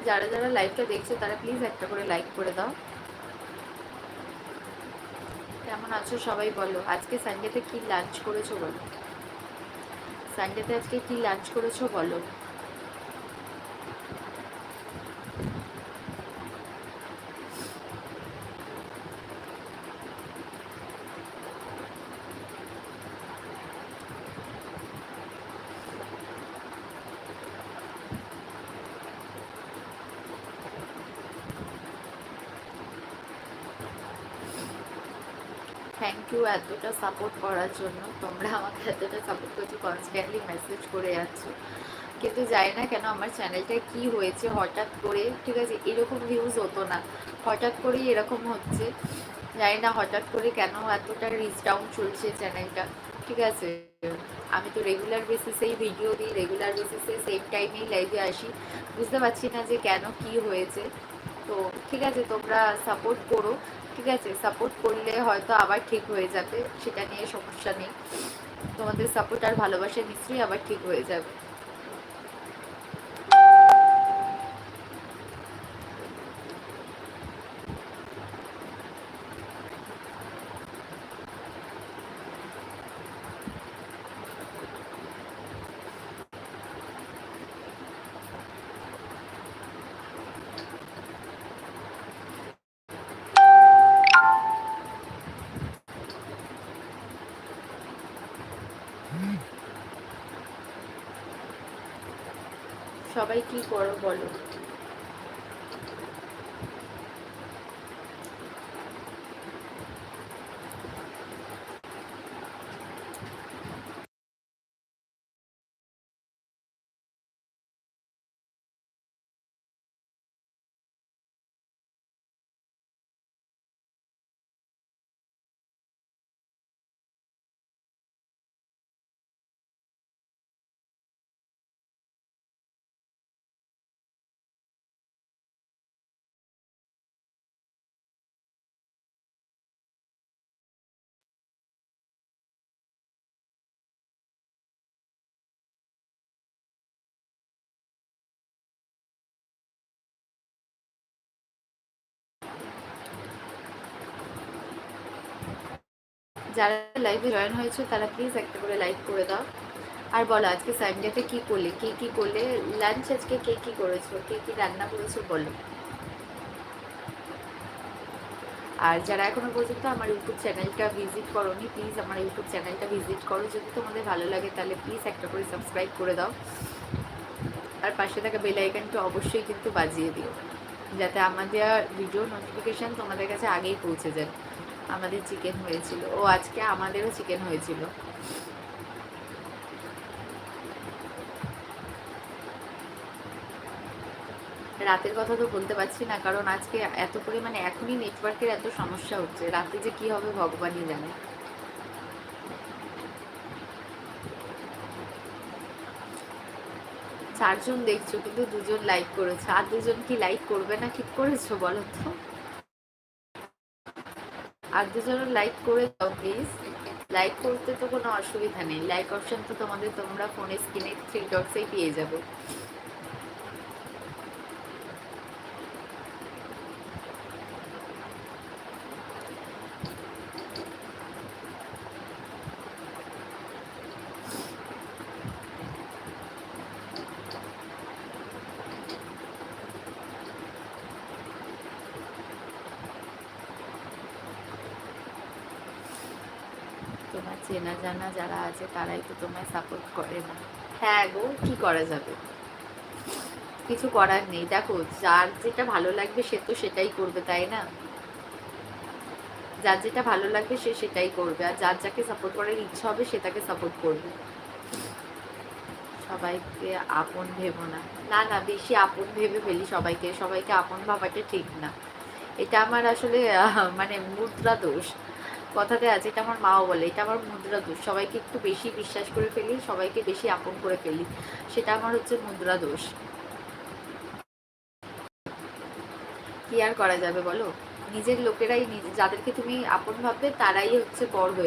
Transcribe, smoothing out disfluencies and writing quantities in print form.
যারা যারা লাইভটা দেখছো তারা প্লিজ একটা করে লাইক করে দাও। কেমন আছো সবাই বলো। আজকে সানডেতে কি লাঞ্চ করেছো বলো। সানডেতে আজকে কি লাঞ্চ করেছো বলো। থ্যাংক ইউ এতটা সাপোর্ট করার জন্য। তোমরা আমাকে এতটা সাপোর্ট করছো, কনস্ট্যান্টলি মেসেজ করে যাচ্ছ, কিন্তু জানি না কেন আমার চ্যানেলটা কি হয়েছে হঠাৎ করে, ঠিক আছে, এরকম ভিউজ হতো না, হঠাৎ করেই এরকম হচ্ছে। জানি না হঠাৎ করে কেন এতটা রিচ ডাউন চলছে চ্যানেলটা, ঠিক আছে। আমি তো রেগুলার বেসিসেই ভিডিও দিই, রেগুলার বেসিসে সেম টাইমেই লাইভে আসি, বুঝতে পারছি না যে কেন কি হয়েছে। তো ঠিক আছে, তোমরা সাপোর্ট করো, ঠিক আছে, সাপোর্ট করলে হয়তো আবার ঠিক হয়ে যাবে, সেটা নিয়ে সমস্যা নেই। তোমাদের সাপোর্ট আর ভালোবাসা নিশ্চয়ই আবার ঠিক হয়ে যাবে। সবাই কি করো বলো। যারা লাইভে জয়েন হয়েছে তারা প্লিজ একটা করে লাইক করে দাও। আর বলো আজকে সানডেতে কি করলে, কে কি করলে লাঞ্চ, আজকে কে কি করেছো, কে কি রান্না করেছো বলো। আর যারা এখনো পর্যন্ত আমার ইউটিউব চ্যানেলটা ভিজিট করোনি, প্লিজ আমার ইউটিউব চ্যানেলটা ভিজিট করো। যদি তোমাদের ভালো লাগে তাহলে প্লিজ একটা করে সাবস্ক্রাইব করে দাও, আর পাশে থাকা বেল আইকনটা অবশ্যই কিন্তু বাজিয়ে দিও, যাতে আমাদের ভিডিও নোটিফিকেশান তোমাদের কাছে আগেই পৌঁছে যায়। আমাদের চিকেন হয়েছিল, ও আজকে আমাদেরও চিকেন হয়েছিল। রাতের কথা তো বলতে পারছি না, কারণ আজকে এত পরিমাণে এখনই নেটওয়ার্কের এত সমস্যা হচ্ছে, রাতে যে কি হবে ভগবানই জানে। চারজন দেখছো কিন্তু দুজন লাইক করেছে, আর দুজন কি লাইক করবে না, ঠিক করেছো বলো তো। আর দুজন লাইক করে দাও প্লিজ। লাইক করতে তো কোনো অসুবিধা নেই, লাইক অপশন তো তোমরা ফোনে স্ক্রিনে থ্রি ডটসেই পেয়ে যাবে। তোমার চেনা জানা যারা আছে তারাই তো তোমায় সাপোর্ট করে না। হ্যাঁ গো, কি করা যাবে, কিছু করার নেই। দেখো যার যেটা ভালো লাগবে সে তো সেটাই করবে, তাই না। যার যেটা ভালো লাগবে সে সেটাই করবে, আর যার যাকে সাপোর্ট করার ইচ্ছা হবে সে তাকে সাপোর্ট করবে। সবাইকে আপন ভেবো না। না না, বেশি আপন ভেবে ফেলি সবাইকে, সবাইকে আপন ভাবাটা ঠিক না। এটা আমার আসলে মানে মুদ্রা দোষ। কথাতে আছে, এটা আমার মাও বলে, এটা আমার মুদ্রা দোষ। সবাইকে একটু বেশি বিশ্বাস করে ফেলি, সবাইকে বেশি আপন করে ফেলি, সেটা আমার হচ্ছে মুদ্রা দোষ। কি আর করা যাবে বলো। নিজের লোকেরাই, যাদেরকে তুমি আপন ভাববে তারাই হচ্ছে পর হয়ে